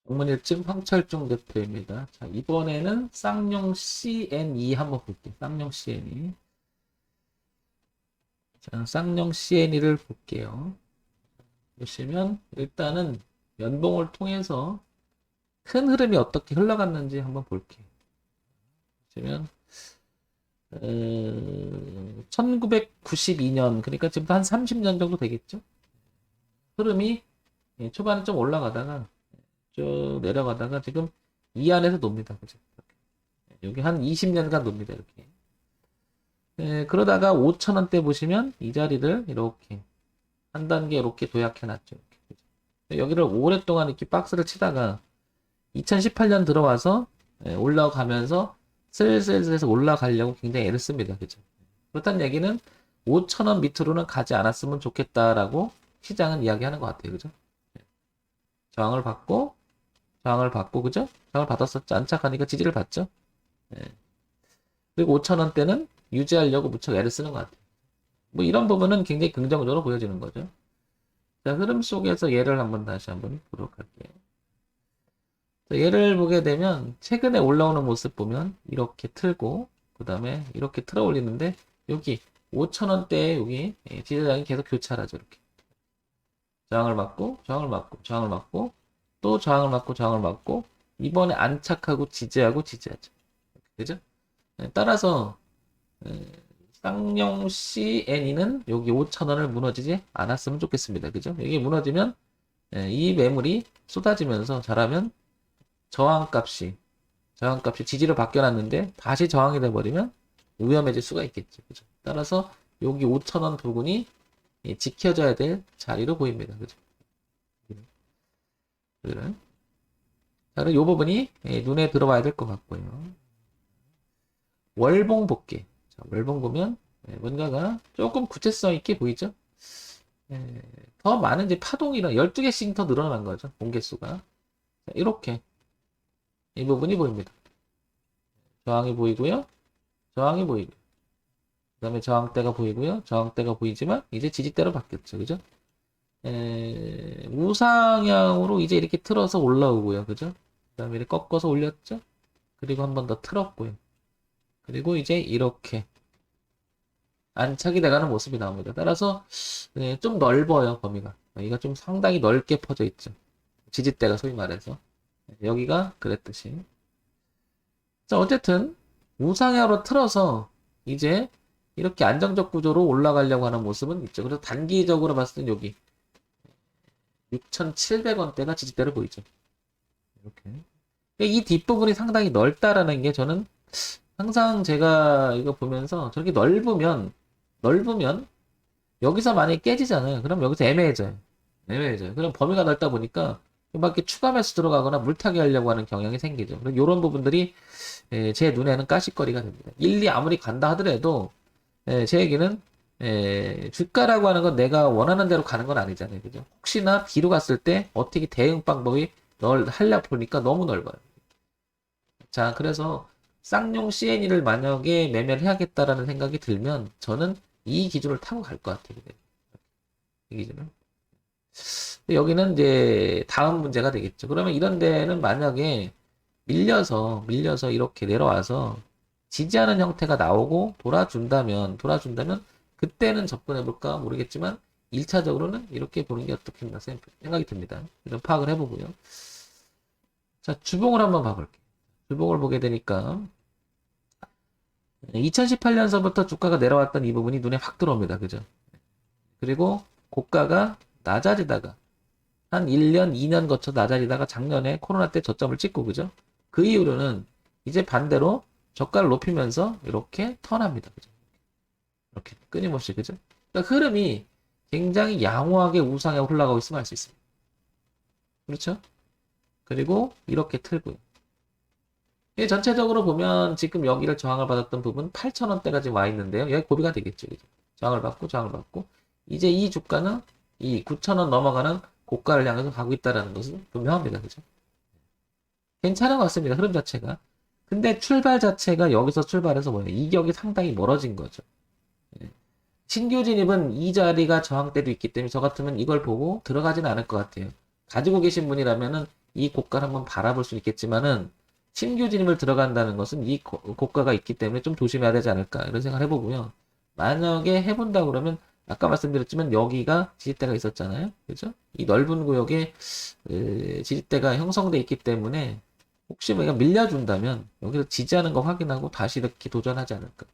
방문일증 황철중 대표입니다. 자, 이번에는 쌍용 CNE 한번 볼게요. 쌍용 CNE. 자, 쌍용 CNE를 볼게요. 보시면 일단은 연봉을 통해서 큰 흐름이 어떻게 흘러갔는지 한번 볼게요. 보시면 1992년 그러니까 지금부터 한 30년 정도 되겠죠. 흐름이 초반에 좀 올라가다가 쭉 내려가다가 지금 이 안에서 놉니다. 그죠? 여기 한 20년간 놉니다. 이렇게. 그러다가 5,000원대 보시면 이 자리를 이렇게 한 단계 이렇게 도약해 놨죠. 이렇게. 여기를 오랫동안 이렇게 박스를 치다가 2018년 들어와서 올라가면서 슬슬슬 올라가려고 굉장히 애를 씁니다. 그죠? 그렇다는 얘기는 5,000원 밑으로는 가지 않았으면 좋겠다라고 시장은 이야기하는 것 같아요. 그죠? 저항을 받고 그죠? 저항을 받았었죠. 안착하니까 지지를 받죠. 그리고 5,000원대는 유지하려고 무척 애를 쓰는 것 같아요. 뭐 이런 부분은 굉장히 긍정적으로 보여지는 거죠. 자, 흐름 속에서 얘를 다시 한번 보도록 할게요. 자, 얘를 보게 되면 최근에 올라오는 모습 보면 이렇게 틀고 그 다음에 이렇게 틀어 올리는데 여기 5,000원대에 여기 지지장이 계속 교차를 하죠. 이렇게 저항을 받고 또 저항을 받고 이번에 안착하고 지지하고 지지하죠. 그죠? 따라서 쌍용 CNE는 여기 5,000원을 무너지지 않았으면 좋겠습니다. 그죠? 이게 무너지면 이 매물이 쏟아지면서 잘하면 저항값이 지지로 바뀌어놨는데 다시 저항이 돼버리면 위험해질 수가 있겠죠. 그죠? 따라서 여기 5,000원 부근이 지켜져야 될 자리로 보입니다. 그죠? 자, 그럼 이 부분이 눈에 들어와야 될 것 같고요. 월봉 볼게. 자, 월봉 보면 뭔가가 조금 구체성 있게 보이죠? 더 많은 이제 파동이랑 12개씩 더 늘어난 거죠. 공개수가. 자, 이렇게 이 부분이 보입니다. 저항이 보이고요. 저항이 보이고요. 그 다음에 저항대가 보이고요. 저항대가 보이지만 이제 지지대로 바뀌었죠. 그죠? 우상향으로 이제 이렇게 틀어서 올라오고요. 그죠? 그 다음에 이렇게 꺾어서 올렸죠? 그리고 한 번 더 틀었고요. 그리고 이제 이렇게 안착이 돼가는 모습이 나옵니다. 따라서 좀 넓어요. 범위가. 여기가 좀 상당히 넓게 퍼져 있죠. 지지대가 소위 말해서. 여기가 그랬듯이. 자, 어쨌든 우상향으로 틀어서 이제 이렇게 안정적 구조로 올라가려고 하는 모습은 있죠. 그래서 단기적으로 봤을 땐 여기 6,700원대가 지지대로 보이죠. 이렇게. 이 뒷부분이 상당히 넓다라는 게 저는 항상 제가 이거 보면서 저렇게 넓으면 여기서 만약에 깨지잖아요. 그럼 여기서 애매해져요. 그럼 범위가 넓다 보니까 밖에 추가 매수 들어가거나 물타기 하려고 하는 경향이 생기죠. 이런 부분들이 제 눈에는 가십거리가 됩니다. 일리 아무리 간다 하더라도 제 얘기는 주가라고 하는 건 내가 원하는 대로 가는 건 아니잖아요. 그죠? 혹시나 뒤로 갔을 때 어떻게 대응 방법이 하려 보니까 너무 넓어요. 자, 그래서 쌍용 CNE를 만약에 매매를 해야겠다라는 생각이 들면 저는 이 기준을 타고 갈 것 같아요. 이 기준을. 여기는 이제 다음 문제가 되겠죠. 그러면 이런 데는 만약에 밀려서 이렇게 내려와서 지지하는 형태가 나오고 돌아준다면 그때는 접근해 볼까 모르겠지만 1차적으로는 이렇게 보는 게 어떻겠나 생각이 듭니다. 이런 파악을 해보고요. 자, 주봉을 한번 봐볼게요. 주봉을 보게 되니까 2018년서부터 주가가 내려왔던 이 부분이 눈에 확 들어옵니다. 그죠? 그리고 고가가 낮아지다가 한 1년, 2년 거쳐 낮아지다가 작년에 코로나 때 저점을 찍고 그죠? 그 이후로는 이제 반대로 저가를 높이면서 이렇게 턴합니다. 그죠? 이렇게 끊임없이 그죠? 그러니까 흐름이 굉장히 양호하게 우상에 올라가고 있으면 알 수 있습니다. 그렇죠? 그리고 이렇게 틀고요. 전체적으로 보면 지금 여기를 저항을 받았던 부분 8,000원대가 지금 와 있는데요. 여기 고비가 되겠죠. 그죠? 저항을 받고 이제 이 주가는 이 9,000원 넘어가는 고가를 향해서 가고 있다는 것은 분명합니다. 그죠? 괜찮은 것 같습니다. 흐름 자체가. 근데 출발 자체가 여기서 출발해서 뭐예요? 이격이 상당히 멀어진 거죠. 신규 진입은 이 자리가 저항대도 있기 때문에 저 같으면 이걸 보고 들어가지는 않을 것 같아요. 가지고 계신 분이라면은 이 고가를 한번 바라볼 수 있겠지만은 신규 진입을 들어간다는 것은 이 고가가 있기 때문에 좀 조심해야 되지 않을까 이런 생각을 해보고요. 만약에 해본다 그러면 아까 말씀드렸지만 여기가 지지대가 있었잖아요. 그죠? 이 넓은 구역에 지지대가 형성돼 있기 때문에 혹시 뭐가 밀려준다면 여기서 지지하는 거 확인하고 다시 이렇게 도전하지 않을까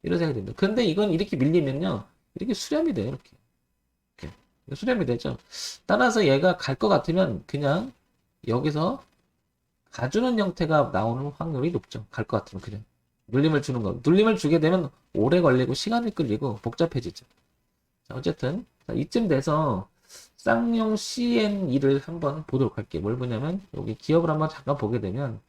이런 생각이 듭니다. 근데 이건 이렇게 밀리면요. 이렇게 수렴이 돼요. 이렇게 수렴이 되죠. 따라서 얘가 갈 것 같으면 그냥 여기서 가주는 형태가 나오는 확률이 높죠. 갈 것 같으면 그냥 눌림을 주는 거. 눌림을 주게 되면 오래 걸리고 시간이 끌리고 복잡해지죠. 자, 어쨌든 자, 이쯤 돼서 쌍용 CNE를 한번 보도록 할게요. 뭘 보냐면 여기 기업을 한번 잠깐 보게 되면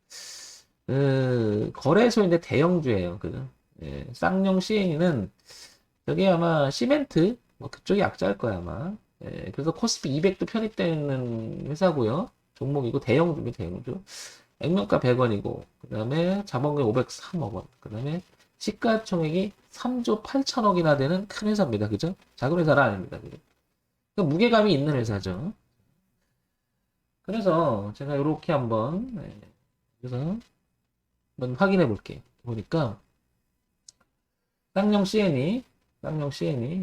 거래소인데 대형주예요. 그죠? 예, 쌍용 CNE는 여기 아마 시멘트 뭐 그쪽이 약자일 거야 아마. 예, 그래서 코스피 200도 편입되는 회사고요. 종목이고 대형주입니다. 대형주. 액면가 100원이고 그 다음에 자본금 503억 원. 그 다음에 시가총액이 3조 8천억이나 되는 큰 회사입니다. 그죠? 작은 회사는 아닙니다. 그죠? 그러니까 무게감이 있는 회사죠. 그래서 제가 이렇게 한번 그래서 한번 확인해 볼게요. 보니까 쌍용 CNE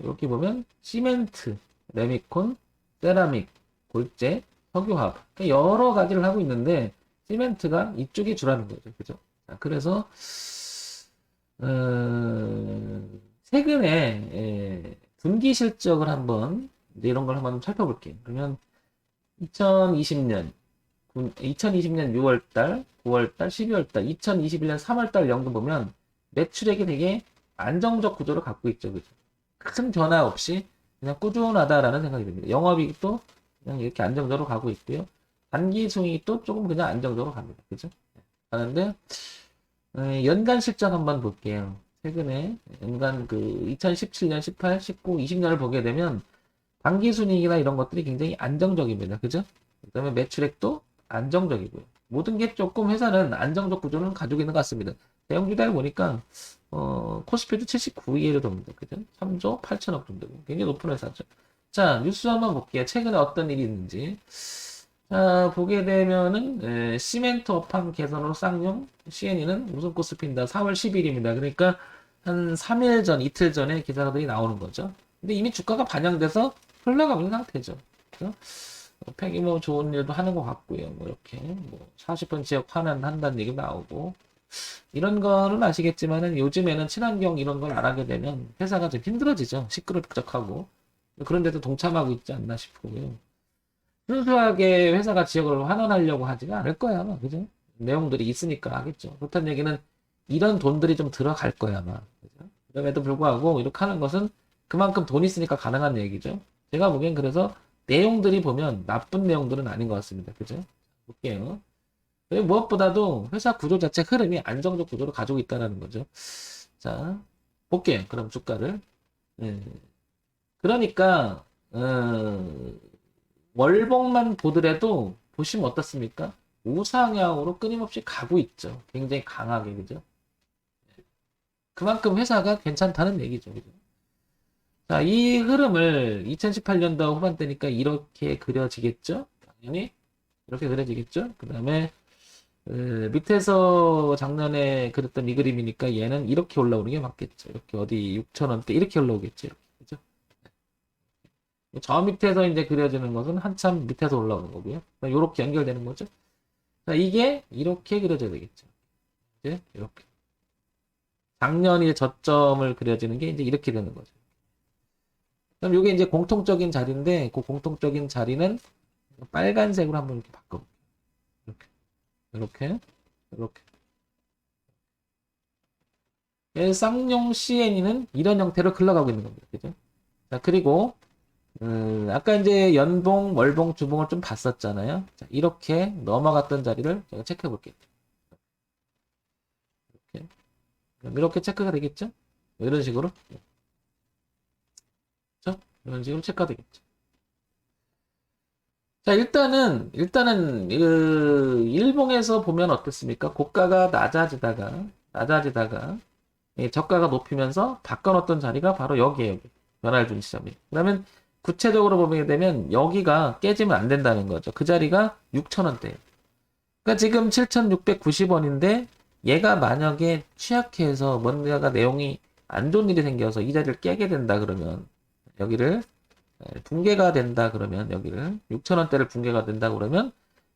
이렇게 보면 시멘트, 레미콘, 세라믹, 골재, 석유화학 여러 가지를 하고 있는데 시멘트가 이쪽이 주라는 거죠. 그죠? 자, 그래서 최근에 분기 실적을 한번 이런 걸 한번 살펴볼게요. 그러면 2020년 6월달, 9월달, 12월달, 2021년 3월달 연도 보면 매출액이 되게 안정적 구조를 갖고 있죠. 그죠? 큰 변화 없이 그냥 꾸준하다라는 생각이 듭니다. 영업이익도 그냥 이렇게 안정적으로 가고 있고요. 단기 순이익도 조금 그냥 안정적으로 갑니다. 그죠? 가는데 연간 실적 한번 볼게요. 최근에 연간 그 2017년, 18, 19, 20년을 보게 되면 단기 순이익이나 이런 것들이 굉장히 안정적입니다. 그죠? 그다음에 매출액도 안정적이고요. 모든 게 조금 회사는 안정적 구조는 가지고 있는 것 같습니다. 대형주다 보니까 코스피도 79위에 돕니다. 그죠? 3조 8천억 정도. 굉장히 높은 회사죠. 자, 뉴스 한번 볼게요. 최근에 어떤 일이 있는지. 자, 보게 되면은 시멘트 업황 개선으로 쌍용 CNE는 우선 코스피입니다. 4월 10일입니다. 그러니까 한 3일 전, 이틀 전에 기사들이 나오는 거죠. 근데 이미 주가가 반영돼서 흘러가고 있는 상태죠. 그래서 팩이 뭐 좋은 일도 하는 것 같고요. 뭐 이렇게 뭐 40분 지역 환원한다는 얘기 나오고 이런 거는 아시겠지만은 요즘에는 친환경 이런 걸 안 하게 되면 회사가 좀 힘들어지죠. 시끌벅적하고 그런데도 동참하고 있지 않나 싶고요. 순수하게 회사가 지역을 환원하려고 하지는 않을 거야 아마. 그죠? 내용들이 있으니까 하겠죠. 그렇다는 얘기는 이런 돈들이 좀 들어갈 거야 아마. 그죠? 그럼에도 불구하고 이렇게 하는 것은 그만큼 돈 있으니까 가능한 얘기죠. 제가 보기엔 그래서 내용들이 보면 나쁜 내용들은 아닌 것 같습니다. 그죠? 볼게요. 그리고 무엇보다도 회사 구조 자체 흐름이 안정적 구조를 가지고 있다는 거죠. 자, 볼게요. 그럼 주가를. 예. 그러니까, 월봉만 보더라도 보시면 어떻습니까? 우상향으로 끊임없이 가고 있죠. 굉장히 강하게, 그죠? 그만큼 회사가 괜찮다는 얘기죠. 그죠? 자, 이 흐름을 2018년도 후반대니까 이렇게 그려지겠죠? 당연히 이렇게 그려지겠죠? 그 다음에 밑에서 작년에 그렸던 이 그림이니까 얘는 이렇게 올라오는 게 맞겠죠. 이렇게 어디 6,000원대 이렇게 올라오겠죠. 이렇게, 그죠? 저 밑에서 이제 그려지는 것은 한참 밑에서 올라오는 거고요. 이렇게 연결되는 거죠. 자, 이게 이렇게 그려져야 되겠죠. 이제 이렇게. 작년에 저점을 그려지는 게 이제 이렇게 되는 거죠. 그럼 이게 이제 공통적인 자리인데 그 공통적인 자리는 빨간색으로 한번 이렇게 바꿔볼게요. 이렇게. 쌍용 CNE는 이런 형태로 흘러가고 있는 겁니다. 그죠? 자, 그리고 아까 이제 연봉, 월봉, 주봉을 좀 봤었잖아요. 자, 이렇게 넘어갔던 자리를 제가 체크해 볼게요. 이렇게 체크가 되겠죠? 이런 식으로. 그렇죠? 이런 식으로 체크가 되겠죠. 자, 일단은 일봉에서 보면 어떻습니까? 고가가 낮아지다가 저가가 높이면서 바꿔놓던 자리가 바로 여기에요. 여기. 변화를 준 시점이. 그러면 구체적으로 보게 되면 여기가 깨지면 안 된다는 거죠. 그 자리가 6,000원대예요. 그러니까 지금 7,690원인데 얘가 만약에 취약해서 뭔가가 내용이 안 좋은 일이 생겨서 이 자리를 깨게 된다 그러면 여기를 붕괴가 된다 그러면 여기를 6,000원대를 붕괴가 된다 그러면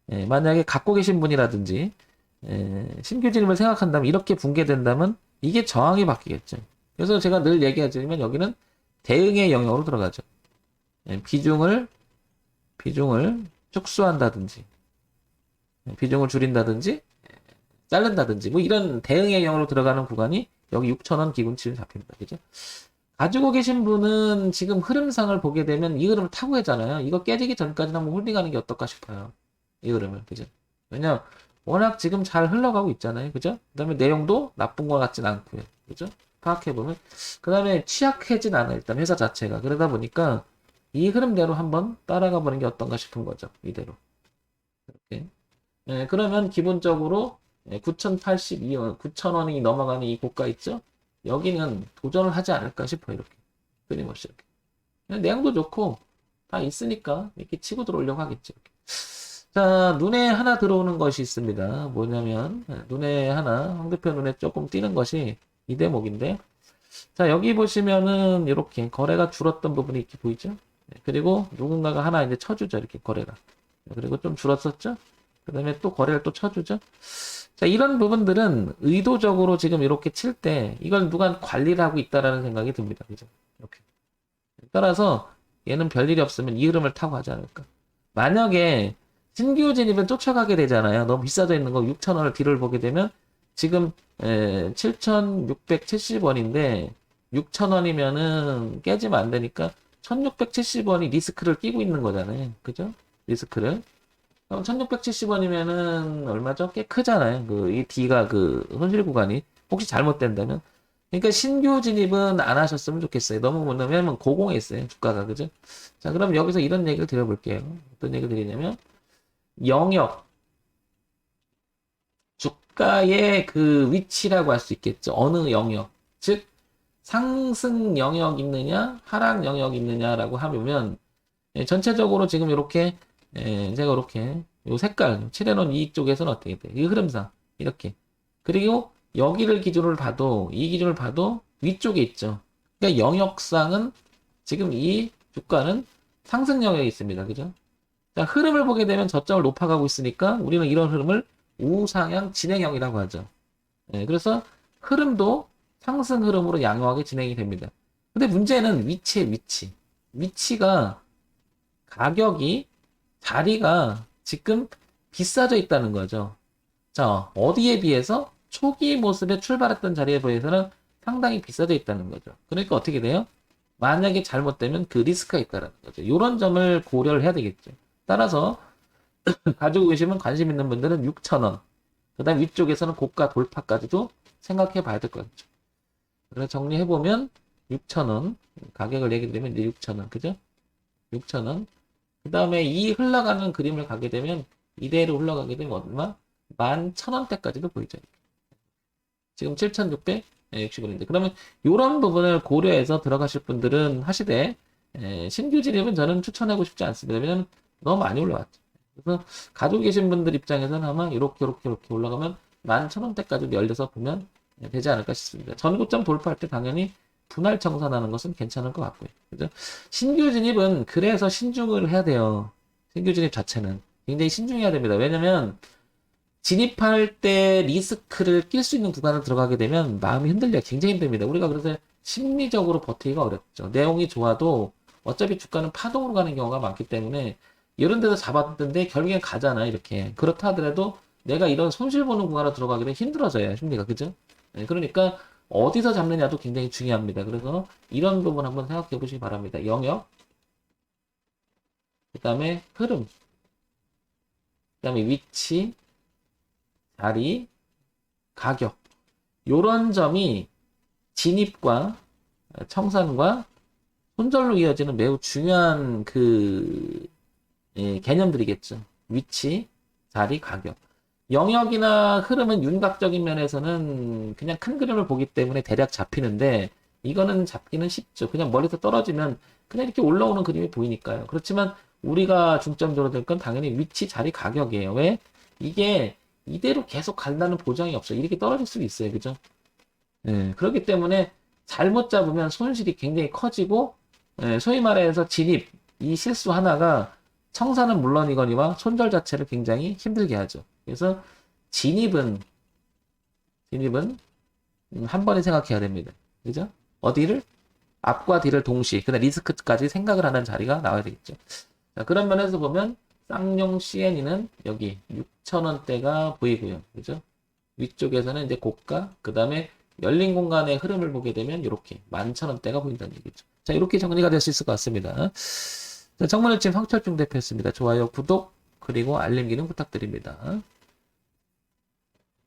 만약에 갖고 계신 분이라든지 신규 진입을 생각한다면 이렇게 붕괴된다면 이게 저항이 바뀌겠죠. 그래서 제가 늘 얘기하지만 여기는 대응의 영역으로 들어가죠. 비중을 축소한다든지 비중을 줄인다든지 자른다든지 뭐 이런 대응의 영역으로 들어가는 구간이 여기 6,000원 기준치를 잡힙니다. 그죠? 가지고 계신 분은 지금 흐름상을 보게 되면 이 흐름을 타고 가잖아요. 이거 깨지기 전까지는 한번 홀딩하는 게 어떨까 싶어요. 이 흐름을. 그죠? 왜냐면 워낙 지금 잘 흘러가고 있잖아요. 그죠? 그 다음에 내용도 나쁜 것 같진 않고요. 그죠? 파악해보면. 그 다음에 취약해진 않아. 일단 회사 자체가. 그러다 보니까 이 흐름대로 한번 따라가 보는 게 어떤가 싶은 거죠. 이대로. 이렇게. 그러면 기본적으로 9,082원, 9,000원이 넘어가는 이 고가 있죠? 여기는 도전을 하지 않을까 싶어요. 이렇게. 끊임없이 이렇게. 그냥 내용도 좋고 다 있으니까 이렇게 치고 들어오려고 하겠죠. 이렇게. 자, 눈에 하나 들어오는 것이 있습니다. 뭐냐면 눈에 하나, 황 대표 눈에 조금 띄는 것이 이 대목인데 자, 여기 보시면은 이렇게 거래가 줄었던 부분이 이렇게 보이죠? 그리고 누군가가 하나 이제 쳐주죠. 이렇게 거래가. 그리고 좀 줄었었죠? 그 다음에 또 거래를 또 쳐주죠? 자, 이런 부분들은 의도적으로 지금 이렇게 칠 때 이걸 누가 관리를 하고 있다라는 생각이 듭니다. 그죠? 이렇게. 따라서 얘는 별일이 없으면 이 흐름을 타고 하지 않을까. 만약에 신규 진입은 쫓아가게 되잖아요. 너무 비싸져 있는 거 6,000원을 뒤를 보게 되면 지금 7,670원인데 6,000원이면은 깨지면 안 되니까 1,670원이 리스크를 끼고 있는 거잖아요. 그죠? 리스크를. 그럼 1,670원이면은 얼마죠? 꽤 크잖아요. 이 D가 손실 구간이 혹시 잘못된다면. 그러니까 신규 진입은 안 하셨으면 좋겠어요. 너무 왜냐면 고공에 있어요. 주가가. 그죠? 자, 그럼 여기서 이런 얘기를 드려볼게요. 어떤 얘기를 드리냐면 영역. 주가의 위치라고 할 수 있겠죠. 어느 영역. 즉, 상승 영역 있느냐, 하락 영역 있느냐라고 하면, 전체적으로 지금 이렇게, 제가 이렇게, 요 색깔, 칠해놓은 이쪽에서는 어떻게 돼요? 이 흐름상. 이렇게. 그리고 여기를 기준으로 봐도, 이 기준을 봐도 위쪽에 있죠. 그러니까 영역상은 지금 이 주가는 상승 영역에 있습니다. 그죠? 자, 흐름을 보게 되면 저점을 높아가고 있으니까 우리는 이런 흐름을 우상향 진행형이라고 하죠. 그래서 흐름도 상승 흐름으로 양호하게 진행이 됩니다. 근데 문제는 위치의 위치. 위치가 가격이 자리가 지금 비싸져 있다는 거죠. 자, 어디에 비해서 초기 모습에 출발했던 자리에 비해서는 상당히 비싸져 있다는 거죠. 그러니까 어떻게 돼요? 만약에 잘못되면 리스크가 있다는 거죠. 이런 점을 고려를 해야 되겠죠. 따라서 가지고 계시면 관심 있는 분들은 6,000원. 그 다음 위쪽에서는 고가 돌파까지도 생각해 봐야 될 것 같죠. 그래서 정리해보면 6,000원. 가격을 얘기 드리면 이제 6,000원. 그죠? 6,000원. 그 다음에 이 흘러가는 그림을 가게 되면 이대로 흘러가게 되면 얼마? 11,000원대까지도 보이죠. 지금 7,660원인데. 그러면 이런 부분을 고려해서 들어가실 분들은 하시되 신규 진입은 저는 추천하고 싶지 않습니다. 왜냐면 너무 많이 올라왔죠. 그래서 가지고 계신 분들 입장에서는 아마 이렇게 올라가면 11,000원대까지 열려서 보면 되지 않을까 싶습니다. 전고점 돌파할 때 당연히 분할 청산하는 것은 괜찮을 것 같고요. 그죠? 신규 진입은 그래서 신중을 해야 돼요. 신규 진입 자체는 굉장히 신중해야 됩니다. 왜냐면 진입할 때 리스크를 낄 수 있는 구간을 들어가게 되면 마음이 흔들리기가 굉장히 힘듭니다. 우리가 그래서 심리적으로 버티기가 어렵죠. 내용이 좋아도 어차피 주가는 파동으로 가는 경우가 많기 때문에 이런 데서 잡았는데 결국엔 가잖아요. 이렇게. 그렇다 하더라도 내가 이런 손실 보는 구간으로 들어가게 되면 힘들어져요. 심리가. 그죠? 그러니까 어디서 잡느냐도 굉장히 중요합니다. 그래서 이런 부분 한번 생각해 보시기 바랍니다. 영역, 그 다음에 흐름, 그 다음에 위치, 자리, 가격. 요런 점이 진입과 청산과 손절로 이어지는 매우 중요한 개념들이겠죠. 위치, 자리, 가격. 영역이나 흐름은 윤곽적인 면에서는 그냥 큰 그림을 보기 때문에 대략 잡히는데 이거는 잡기는 쉽죠. 그냥 멀리서 떨어지면 그냥 이렇게 올라오는 그림이 보이니까요. 그렇지만 우리가 중점적으로 될 건 당연히 위치, 자리, 가격이에요. 왜? 이게 이대로 계속 간다는 보장이 없어요. 이렇게 떨어질 수도 있어요. 그죠? 예, 그렇기 때문에 잘못 잡으면 손실이 굉장히 커지고, 예, 소위 말해서 진입, 이 실수 하나가 청산은 물론이거니와 손절 자체를 굉장히 힘들게 하죠. 그래서 진입은 한 번에 생각해야 됩니다. 그죠? 어디를? 앞과 뒤를 동시에, 그다음 리스크까지 생각을 하는 자리가 나와야 되겠죠. 자, 그런 면에서 보면 쌍용 CNE는 여기 6,000원대가 보이고요. 그죠? 위쪽에서는 이제 고가, 그 다음에 열린 공간의 흐름을 보게 되면 이렇게 11,000원대가 보인다는 얘기죠. 자, 이렇게 정리가 될 수 있을 것 같습니다. 자, 정문일침 황철중 대표였습니다. 좋아요, 구독, 그리고 알림 기능 부탁드립니다.